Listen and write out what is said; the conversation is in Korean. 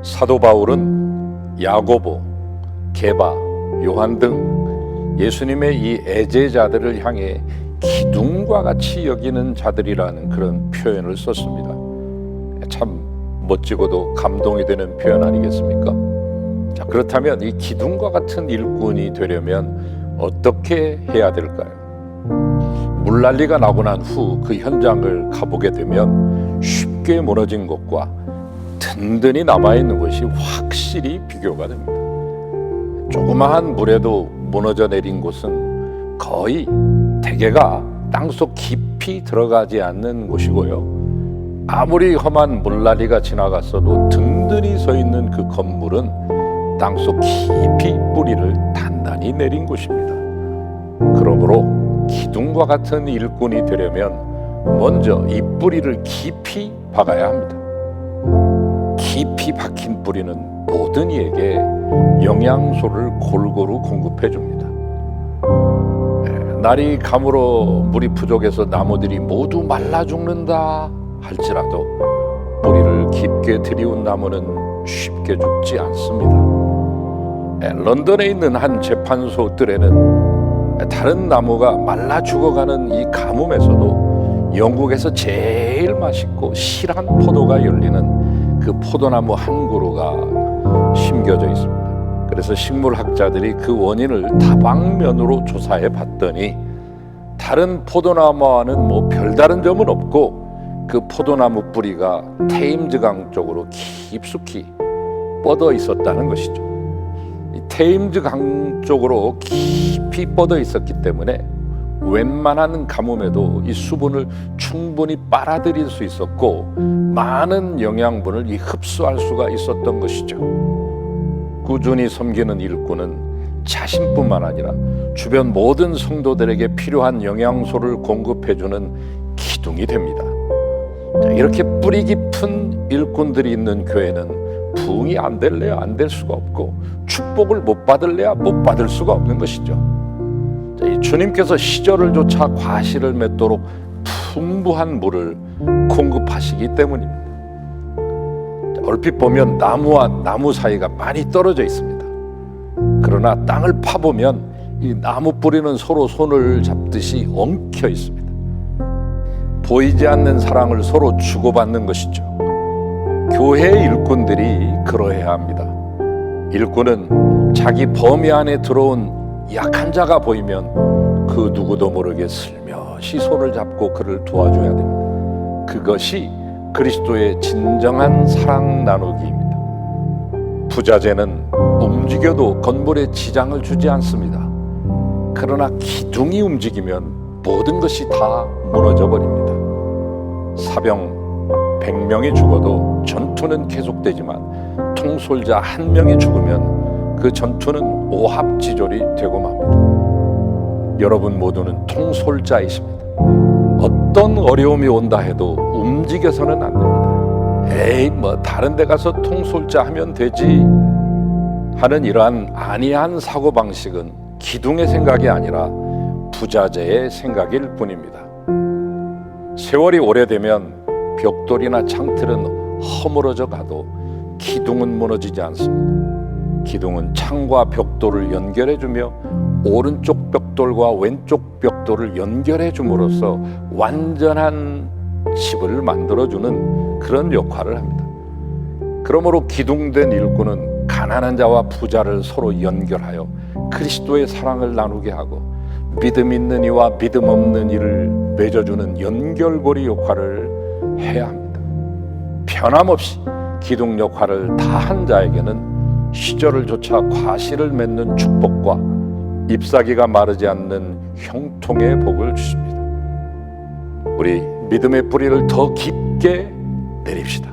사도 바울은 야고보, 게바, 요한 등 예수님의 이 애제자들을 향해 기둥과 같이 여기는 자들이라는 그런 표현을 썼습니다. 참 멋지고도 감동이 되는 표현 아니겠습니까? 자, 그렇다면 이 기둥과 같은 일꾼이 되려면 어떻게 해야 될까요? 물난리가 나고 난 후 그 현장을 가보게 되면 쉽게 무너진 것과 든든히 남아있는 것이 확실히 비교가 됩니다. 조그마한 물에도 무너져 내린 곳은 거의 대개가 땅속 깊이 들어가지 않는 곳이고요, 아무리 험한 물난리가 지나갔어도 든든히 서 있는 그 건물은 땅속 깊이 뿌리를 단단히 내린 곳입니다. 그러므로 기둥과 같은 일꾼이 되려면 먼저 이 뿌리를 깊이 박아야 합니다. 깊이 박힌 뿌리는 모든 이에게 영양소를 골고루 공급해 줍니다. 날이 감으로 물이 부족해서 나무들이 모두 말라 죽는다 할지라도 뿌리를 깊게 들이운 나무는 쉽게 죽지 않습니다. 런던에 있는 한 재판소 뜰에는 다른 나무가 말라 죽어가는 이 가뭄에서도 영국에서 제일 맛있고 실한 포도가 열리는 그 포도나무 한 그루가 심겨져 있습니다. 그래서 식물학자들이 그 원인을 다방면으로 조사해 봤더니 다른 포도나무와는 별다른 점은 없고 그 포도나무 뿌리가 테임즈강 쪽으로 깊숙이 뻗어 있었다는 것이죠. 이 테임즈강 쪽으로 깊이 뻗어 있었기 때문에 웬만한 가뭄에도 이 수분을 충분히 빨아들일 수 있었고 많은 영양분을 흡수할 수가 있었던 것이죠. 꾸준히 섬기는 일꾼은 자신뿐만 아니라 주변 모든 성도들에게 필요한 영양소를 공급해주는 기둥이 됩니다. 이렇게 뿌리 깊은 일꾼들이 있는 교회는 부흥이 안 될래야 안 될 수가 없고 축복을 못 받을래야 못 받을 수가 없는 것이죠. 주님께서 시절을 조차 과실을 맺도록 풍부한 물을 공급하시기 때문입니다. 얼핏 보면 나무와 나무 사이가 많이 떨어져 있습니다. 그러나 땅을 파보면 이 나무 뿌리는 서로 손을 잡듯이 엉켜 있습니다. 보이지 않는 사랑을 서로 주고받는 것이죠. 교회의 일꾼들이 그러해야 합니다. 일꾼은 자기 범위 안에 들어온 약한 자가 보이면 그 누구도 모르게 슬며시 손을 잡고 그를 도와줘야 됩니다. 그것이 그리스도의 진정한 사랑 나누기입니다. 부자재는 움직여도 건물에 지장을 주지 않습니다. 그러나 기둥이 움직이면 모든 것이 다 무너져 버립니다. 사병 100명이 죽어도 전투는 계속되지만 통솔자 1명이 죽으면 그 전투는 오합지졸이 되고 맙니다. 여러분 모두는 통솔자이십니다. 어떤 어려움이 온다 해도 움직여서는 안 됩니다. 에이 다른 데 가서 통솔자 하면 되지 하는 이러한 안이한 사고방식은 기둥의 생각이 아니라 부자재의 생각일 뿐입니다. 세월이 오래되면 벽돌이나 창틀은 허물어져 가도 기둥은 무너지지 않습니다. 기둥은 창과 벽돌을 연결해주며 오른쪽 벽돌과 왼쪽 벽돌을 연결해줌으로써 완전한 집을 만들어주는 그런 역할을 합니다. 그러므로 기둥된 일꾼은 가난한 자와 부자를 서로 연결하여 그리스도의 사랑을 나누게 하고 믿음 있는 이와 믿음 없는 이를 맺어주는 연결고리 역할을 해야 합니다. 변함없이 기둥 역할을 다 한 자에게는 시절을 조차 과실을 맺는 축복과 잎사귀가 마르지 않는 형통의 복을 주십니다. 우리 믿음의 뿌리를 더 깊게 내립시다.